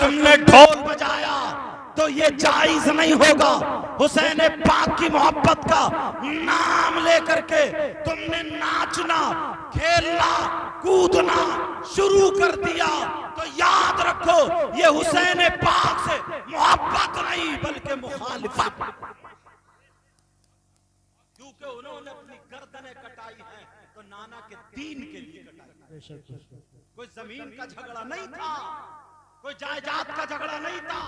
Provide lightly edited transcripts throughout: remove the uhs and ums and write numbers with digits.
तुमने ढोल बजाया तो ये जायज नहीं होगा। हुसैन पाक की मोहब्बत का नाम लेकर के तुमने नाचना, खेलना, कूदना शुरू कर दिया तो याद रखो ये हुसैन पाक से मोहब्बत नहीं बल्कि मुखालिफत, क्योंकि उन्होंने अपनी गर्दनें कटाई हैं तो नाना के दीन के लिए कटाई। कोई जमीन का झगड़ा नहीं था, कोई जायदाद का झगड़ा नहीं था,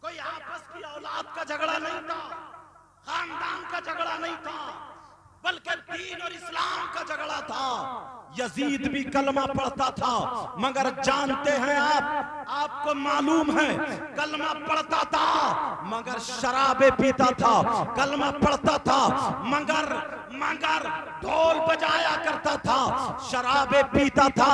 कोई आपस की औलाद का झगड़ा नहीं था, खानदान का झगड़ा नहीं था, बल्कि दीन और इस्लाम का झगड़ा था। यजीद भी कलमा पढ़ता था, मगर जानते हैं आपको मालूम है कलमा पढ़ता था मगर शराबे पीता था, कलमा पढ़ता था मगर ढोल बजाया करता था, शराबे पीता था,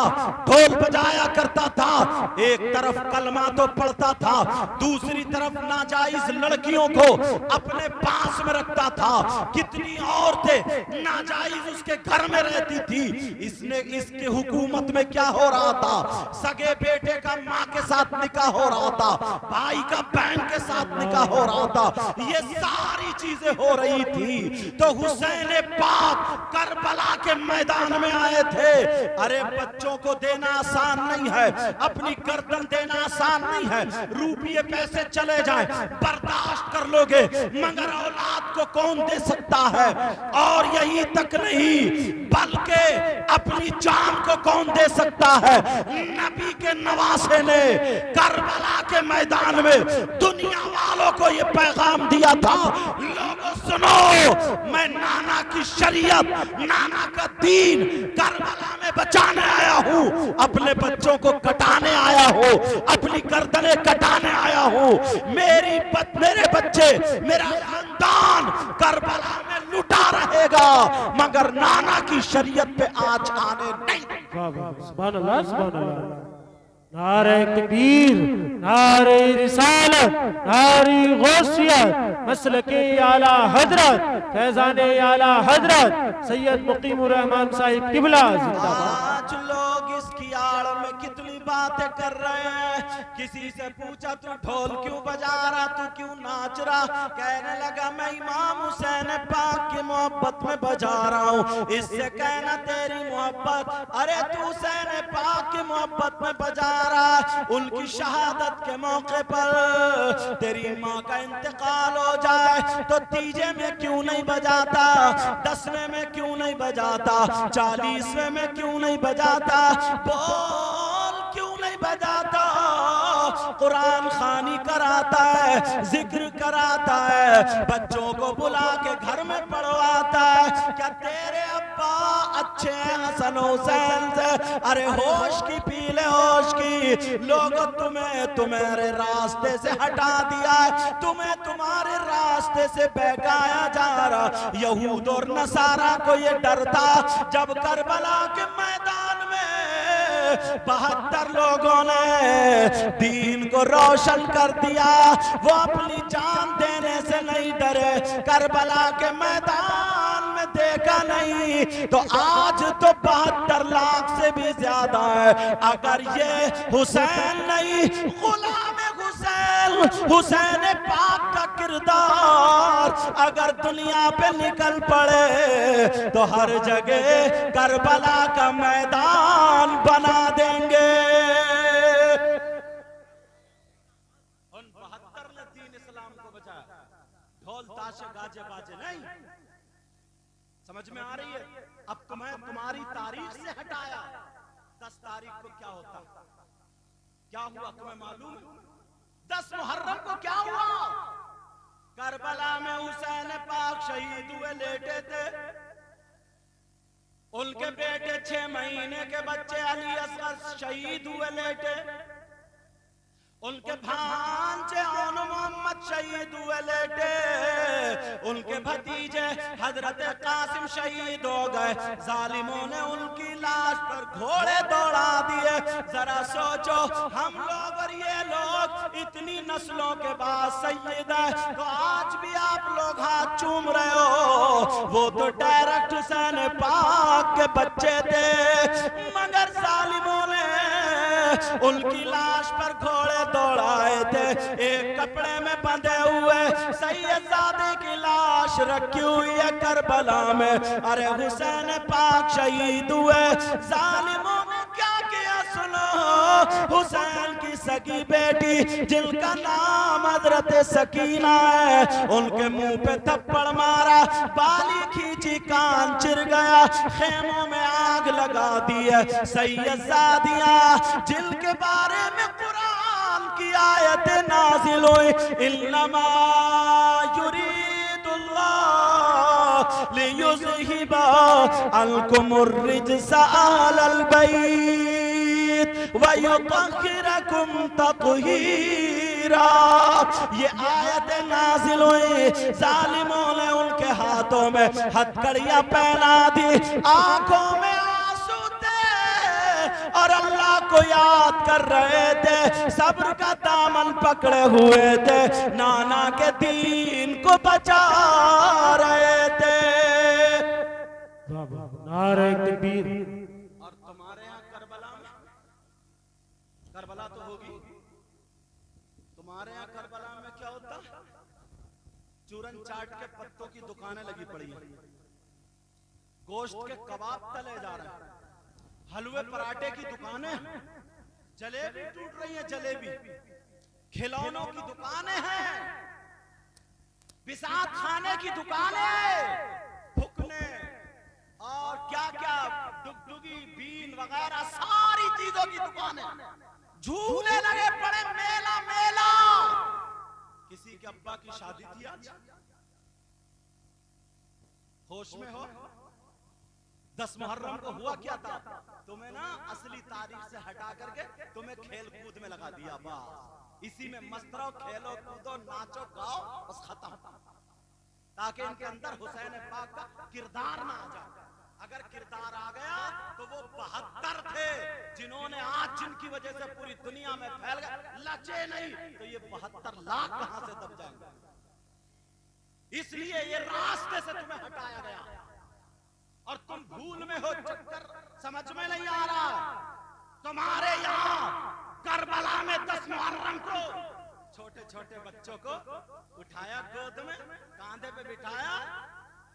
ढोल बजाया करता था। एक तरफ कलमा तो पढ़ता था, दूसरी तरफ नाजायज लड़कियों को अपने पास में रखता था। कितनी औरतें नाजायज उसके घर में रहती थी। इसके हुकूमत में क्या हो रहा था, सगे बेटे का माँ के साथ निकाह हो रहा था, भाई का बहन के साथ निकाह हो रहा था, ये सारी चीजें हो रही थी। तो हुसैन पाक करबला के मैदान में आए थे। अरे बच्चों को देना आसान नहीं है, अपनी गर्दन देना आसान नहीं है, रुपये पैसे चले जाए बर्दाश्त कर लोगे, मगर औलाद को कौन दे सकता है। और यही तक नहीं बल्कि अपनी जान को कौन दे सकता है। नबी के नवासे ने करबला के मैदान में दुनिया वालों को यह पैगाम दिया था, लोगों सुनो, मैं नाना की शरीयत, नाना का दीन करबला में बचाने आया हूँ, अपने बच्चों को कटाने आया हूँ, अपनी गर्दनें कटाने आया हूँ। मेरे बच्चे, मेरा खानदान करबला में लुटा रहेगा, मगर नाना की शरीयत पे आज आने नहीं। सुभान अल्लाह, सुभान अल्लाह। नारे तकबीर, नारे रिसालत, नारे गौसियत, मसलके आला हजरत, फैजाने आला हजरत सैयद मुकीमुर रहमान साहिब किबला जिंदाबाद। आज लोग इसकी आड़ में कितनी बातें कर रहे हैं। किसी से पूछा तू ढोल क्यों बजा रहा, तू क्यों नाच रहा, कहने लगा मैं इमाम हुसैन पाक की मोहब्बत में बजा रहा हूँ। इससे कहना तेरी मोहब्बत, अरे तू हुसैन पाक की मोहब्बत में बजा रहा, उनकी शहादत के मौके पर तेरी माँ का इंतकाल हो जाए तो तीजे में क्यों नहीं बजाता, 10वें में क्यों नहीं बजाता, 40वें में क्यों नहीं बजाता, बोल क्यों नहीं बजाता। कुरान खानी कराता है, जिक्र कराता है, बच्चों को बुला के घर में पढ़वाता है। क्या तेरे अब्बा अच्छे हैं हसन हुसैन से? अरे होश की पीले होश की, लोग तुम्हारे रास्ते से हटा दिया है, तुम्हें तुम्हारे रास्ते से बहकाया जा रहा। यहूद और नसारा को ये डर था जब करबला के मैदान में 72 लोगों ने दीन को रोशन कर दिया, वो अपनी जान देने से नहीं डरे, करबला के मैदान में देखा नहीं तो आज तो 72 लाख से भी ज्यादा है। अगर ये हुसैन नहीं, गुलाम हुसैन पाक का किरदार अगर दुनिया पे निकल पड़े तो हर जगह करबला का मैदान बना देंगे। उन 72 ने दीन इस्लाम को बचाया, ढोल ताशे गाजे बाजे नहीं। समझ में आ रही है? अब तुम्हें तुम्हारी तारीख से हटाया, 10 तारीख को क्या होता, क्या हुआ तुम्हें मालूम है? 10 मुहर्रम को क्या हुआ? करबला में हुसैन पाक शहीद हुए, लेटे थे। उनके बेटे 6 महीने के बच्चे अली असगर शहीद हुए, लेटे। उनके भांजे औन मोहम्मद शहीद हुए, लेटे। उनके भतीजे हजरत कासिम शहीद हो गए। जालिमों ने उनकी लाश पर घोड़े दौड़ा दिए। जरा सोचो, हम लोग और ये लोग इतनी नस्लों के बाद सैयद है, तो आज भी आप लोग हाथ चूम रहे हो। वो तो डायरेक्ट हुसैन पाक के बच्चे थे, मगर जालिमों ने उनकी लाश पर घोड़े दौड़ाए थे, एक कपड़े में बंधे हुए सैयदजादे की लाश रखी हुई है करबला में। अरे हुसैन पाक शहीद हुए, जालिमों ने क्या किया सुनो। हुसैन की सगी बेटी जिनका नाम हजरत सकीना है, उनके मुंह पे थप्पड़ मारा, बाली खींची, कान चिर गया, खेमों में आग लगा दी है। सैयदजादियां जिनके बारे में कुरान की आयत नाजिल हुई, इन्नमा युरीदुल्लाह लियुज़हिबा अन्कुमुर रिज्सा अहलल बैत व युतहिरकुम तत्हीरा। ये आयत नाजिल हुई, जालिमों ने उनके हाथों में हथकड़ियां पहना दी, आंखों में आंसू थे और अल्लाह को याद कर रहे थे, सब्र का दामन पकड़े हुए थे, नाना के दीन को बचा रहे थे। नारे तकबीर। और तुम्हारे यहाँ करबला में, करबला तो होगी, तुम्हारे यहाँ करबला में क्या होता? चूरन चाट के पत्तों की दुकानें लगी पड़ी हैं, गोश्त के कबाब तले जा रहे हैं, हलवे पराठे की दुकानें, जलेबी टूट रही है, जलेबी, खिलौनों की दुकानें हैं, बिसात खाने की दुकानें, फुकने और क्या क्या डुगडुगी बीन वगैरह सारी चीजों की दुकानें, झूले लगे पड़े, मेला मेला। किसी के अब्बा की शादी थी आज, होश में हो? 10 मुहर्रम को हुआ क्या था? तुम्हें ना असली तारीख से हटा करके तुम्हें खेल कूद में लगा दिया, बस इसी में मस्त रहो, खेलो कूदो, नाचो गाओ, बस खत्म, ताकि इनके अंदर हुसैन पाक का किरदार ना आ जाए। अगर किरदार आ गया तो वो 72 थे जिन्होंने आज जिनकी वजह से पूरी दुनिया में फैल गए, लचे नहीं तो ये 72 लाख कहां से दब जाएंगे। इसलिए ये रास्ते से तुम्हें हटाया गया और तुम भूल में हो, चक्कर समझ में नहीं आ रहा। तुम्हारे यहाँ करबला में 10 मुहर्रम को छोटे छोटे बच्चों को उठाया, गोद में कांधे पे बिठाया,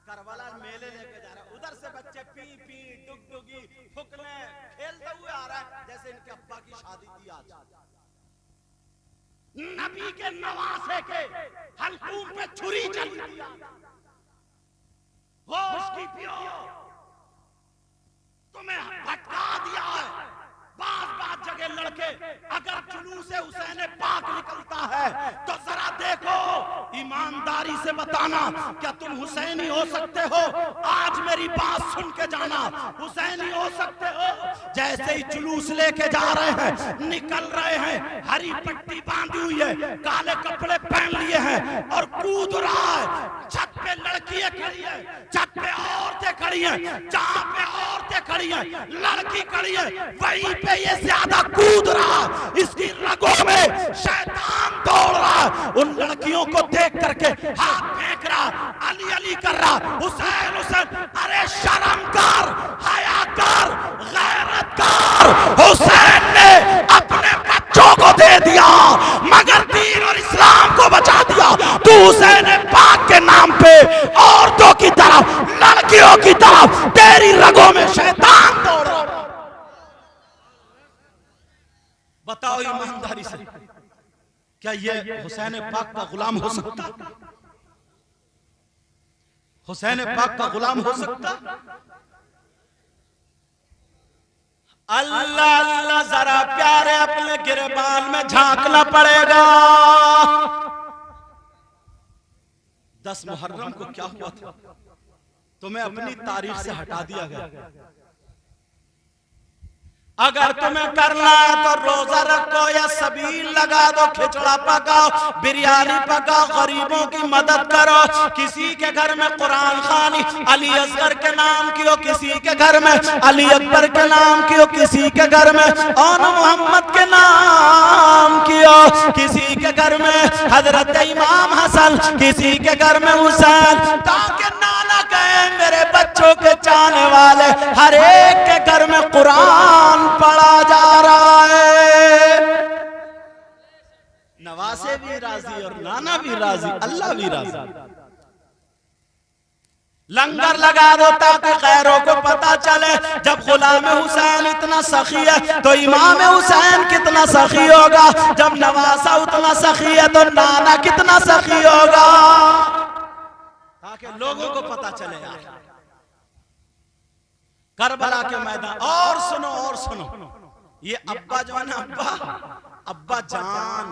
करबला मेले लेके जा रहा है, उधर से बच्चे पी पी डुगडुगी फुकने खेलते हुए आ रहा है जैसे इनके अब्बा की शादी थी आज। नबी के नवासे के हल्कूम पे छुरी चली, होश की पियो, तुम्हें भटका दिया है। बात जगह लड़के अगर जुलूसे हुसैन पाक निकलता है तो जरा देखो, ईमानदारी से बताना, क्या तुम हुसैनी हो सकते हो? आज मेरी बात सुन के जाना, हुसैनी हो सकते हो? जैसे ही जुलूस लेके जा रहे हैं, निकल रहे हैं, हरी पट्टी बांधी हुई है, काले कपड़े पहन लिए हैं और कूद रहा है। छत पे लड़कियां खड़ी है, छत पे औरतें खड़ी हैं, जहां पे औरतें खड़ी हैं लड़की खड़ी है, वहीं पे ये ज्यादा कूद रहा, इसकी रगों में शैतान दौड़ रहा। उन लड़कियों को देख करके हाथ फेंक रहा, अली अली कर रहा, हुसैन हुसैन। अरे शर्म कर, हया कर, गैरत कर। हुसैन ने अपने बच्चों को दे दिया मगर दीन और इस्लाम को बचा दिया। तू हुसैन पाक के नाम पे औरतों की तरफ, लड़कियों की तरफ, तेरी रगों में शैतान दौड़ रहा। बताओ ईमानदारी से, क्या ये हुसैन पाक का गुलाम हो सकता? हुसैन पाक का गुलाम हो सकता? अल्लाह अल्लाह, जरा प्यारे अपने गिरबान में झांकना पड़ेगा। 10 मुहर्रम को क्या हुआ था? तुम्हें अपनी तारीख से हटा दिया गया। अगर तुम्हें करना है तो रोजा रखो या सबील लगा दो, खिचड़ा पकाओ, बिरयानी पकाओ, गरीबों की मदद करो। किसी के घर में कुरान खानी अली असगर के नाम की हो, किसी के घर में अली अकबर के नाम की हो, किसी के घर में औन मोहम्मद के नाम की हो, किसी के घर में हजरत इमाम हसन, किसी के घर में हुसैन, ताकि नाना कहे मेरे बच्चों के चाहने वाले हर एक के घर में कुरान पढ़ा जा रहा है। नाना भी राजी, अल्लाह भी राजी। लंगर लगा दो ताकि गैरों को पता चले। जब गुलाम हुसैन इतना सखी है तो इमाम हुसैन कितना सखी होगा। जब नवासा उतना सखी है तो नाना कितना सखी होगा, ताकि लोगों को पता चले। करबला के मैदान। और सुनो, ये अब्बा जो है ना, अब्बा जान,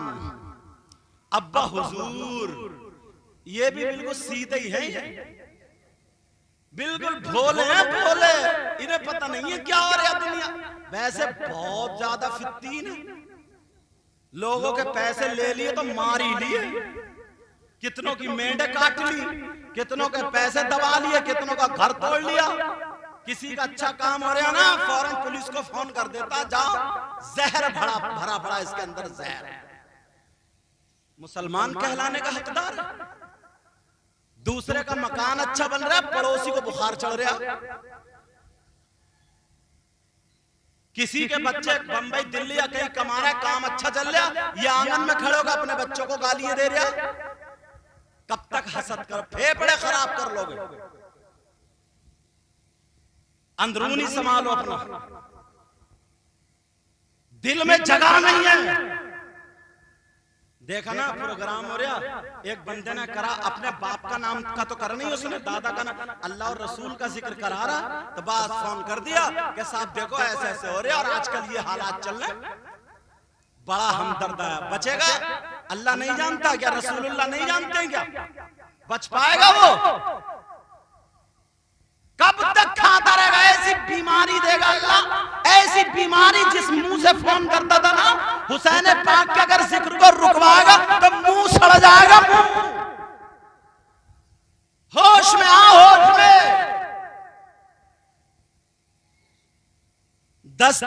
अब्बा हुजूर, ये भी बिल्कुल सीधे ही है, बिल्कुल भोले हैं, भोले। इन्हें पता नहीं है क्या हो रहा दुनिया। वैसे बहुत ज्यादा फित्तीन है, लोगों के पैसे ले लिए तो मार ही लिए, कितनों की मेंढे काट ली, कितनों के पैसे दबा लिए, कितनों का घर तोड़ लिया। किसी का अच्छा काम हो रहा ना, फौरन पुलिस को फोन कर देता, जाओ जहर भरा भरा इसके अंदर जहर है। मुसलमान कहलाने का हकदार है। दूसरे का मकान अच्छा बन रहा है, पड़ोसी को बुखार चढ़ रहा। किसी के बच्चे बंबई दिल्ली या कहीं कमा रहा है, काम अच्छा चल रहा, ये आंगन में खड़े होकर अपने बच्चों को गालियां दे रहा। कब तक हसद कर, फेफड़े खराब कर लोगे। अंदरूनी संभालो अपना, दिल में जगह नहीं है। देखा ना प्रोग्राम हो रहा, एक बंदे ने करा, अपने बाप का नाम का तो कर नहीं उसने, दादा का नाम, अल्लाह और रसूल का जिक्र करा रहा, तो बात फोन कर दिया कि साहब देखो ऐसे ऐसे हो रहे और आजकल ये हालात चल रहे। बड़ा हमदर्द है, बचेगा? अल्लाह नहीं जानता क्या, रसूलुल्लाह नहीं जानते क्या? बच पाएगा वो? कब तक खाता रहेगा? ऐसी बीमारी देगा अल्लाह, ऐसी बीमारी जिस मुंह से फोन करता था ना हुसैन पाक के, अगर जिक्र को रुकवाएगा तो मुंह सड़ जाएगा, मुंह